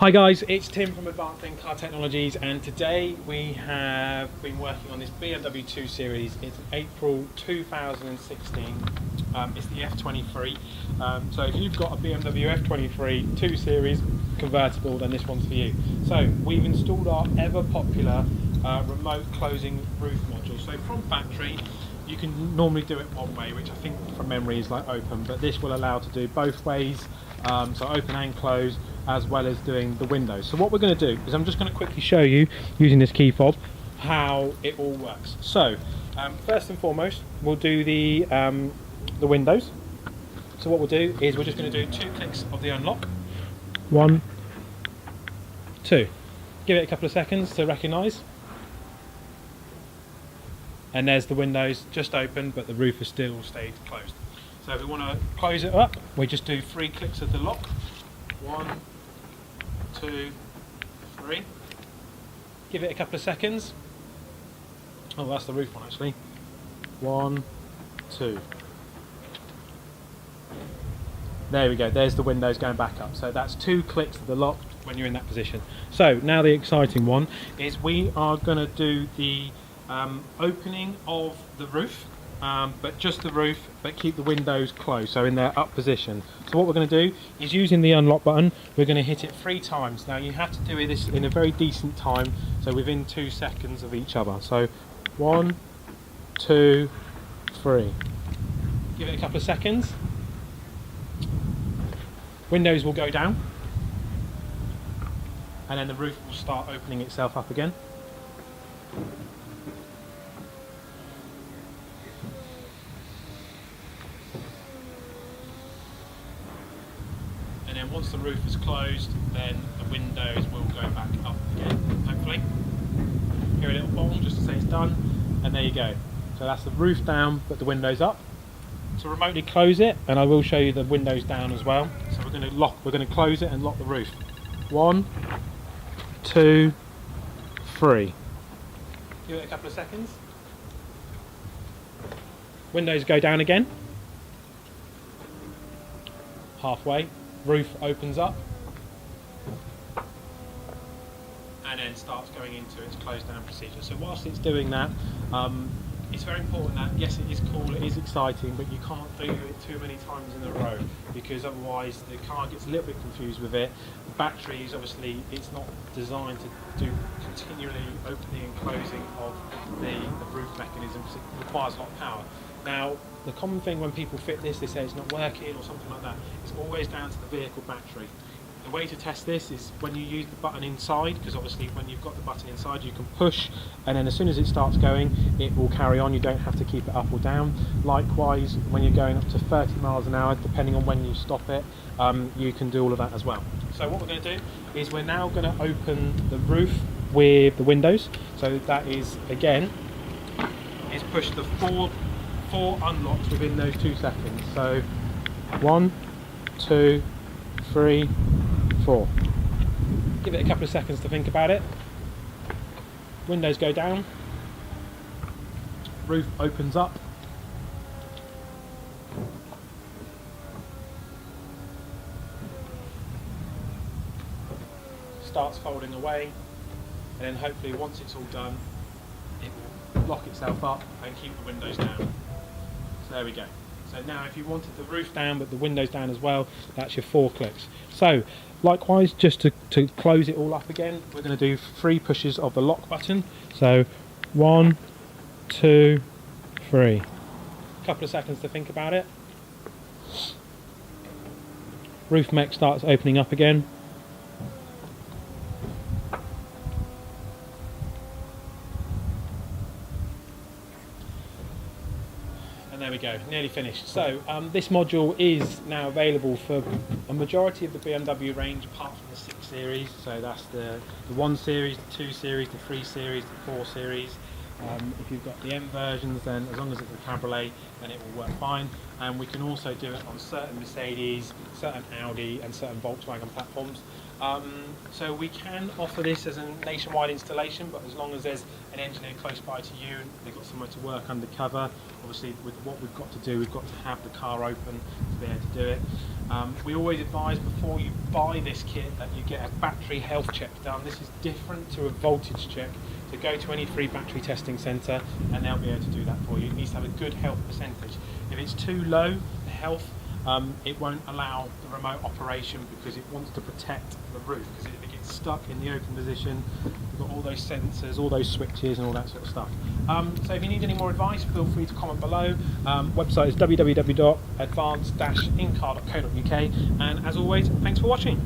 Hi guys, it's Tim from Advanced In-Car Technologies, and today we have been working on this BMW 2 Series. It's an April 2016, it's the F23. So if you've got a BMW F23 2 Series convertible, then this one's for you. So we've installed our ever popular remote closing roof module. So from factory, you can normally do it one way, which I think from memory is like open, but this will allow to do both ways, so open and close, as well as doing the windows. So what we're going to do is I'm just going to quickly show you, using this key fob, how it all works. So first and foremost, we'll do the windows. So what we'll do is we're just going to do 2 clicks of the unlock. 1, 2. Give it a couple of seconds to recognise. And there's the windows just open, but the roof has still stayed closed. So if we want to close it up, we just do 3 clicks of the lock. 1, 2, 3. Give it a couple of seconds. Oh, that's the roof one actually. 1, 2. There we go, there's the windows going back up. So that's 2 clicks of the lock when you're in that position. So now the exciting one is we are going to do the opening of the roof, but just the roof, but keep the windows closed, so in their up position. So what we're going to do is, using the unlock button, we're going to hit it 3 times. Now you have to do this in a very decent time, so within 2 seconds of each other. So 1, 2, 3. Give it a couple of seconds. Windows will go down, and then the roof will start opening itself up again. And then once the roof is closed, then the windows will go back up again, hopefully. Hear a little bong just to say it's done, and there you go. So that's the roof down, but the windows up. To remotely close it, and I will show you the windows down as well. So we're going to close it and lock the roof. 1, 2, 3. Give it a couple of seconds. Windows go down again. Halfway. Roof opens up and then starts going into its close down procedure. So whilst it's doing that, it's very important that, yes, it is cool, it is exciting, but you can't do it too many times in a row, because otherwise the car gets a little bit confused with it. The batteries, obviously, it's not designed to do continually opening and closing of the roof mechanism, because it requires a lot of power. Now, the common thing when people fit this, they say it's not working or something like that. It's always down to the vehicle battery. The way to test this is when you use the button inside, because obviously when you've got the button inside you can push, and then as soon as it starts going it will carry on. You don't have to keep it up or down. Likewise, when you're going up to 30 miles an hour, depending on when you stop it, you can do all of that as well. So what we're going to do is we're now going to open the roof with the windows. So that is, again, is push the four unlocks within those 2 seconds. So 1, 2, 3, 4. Give it a couple of seconds to think about it. Windows go down. Roof opens up. Starts folding away, and then hopefully once it's all done, it will lock itself up and keep the windows down. So there we go. So now if you wanted the roof down but the windows down as well, that's your 4 clicks. So likewise, just to close it all up again, we're going to do 3 pushes of the lock button. So 1, 2, 3. A couple of seconds to think about it. Roof mech starts opening up again. There we go, nearly finished. So this module is now available for a majority of the BMW range, apart from the 6 Series. So that's the 1 Series, the 2 Series, the 3 Series, the 4 Series. If you've got the M versions, then as long as it's a cabriolet, then it will work fine. and we can also do it on certain Mercedes, certain Audi and certain Volkswagen platforms. So we can offer this as a nationwide installation, but as long as there's an engineer close by to you and they've got somewhere to work undercover. Obviously with what we've got to do, we've got to have the car open to be able to do it. We always advise before you buy this kit that you get a battery health check done. This is different to a voltage check. So go to any free battery testing centre and they'll be able to do that for you. It needs to have a good health percentage. If it's too low, the health, it won't allow the remote operation because it wants to protect the roof, because if it gets stuck in the open position, you've got all those sensors, all those switches and all that sort of stuff. So if you need any more advice, feel free to comment below. Website is www.advanced-incar.co.uk, and as always, thanks for watching.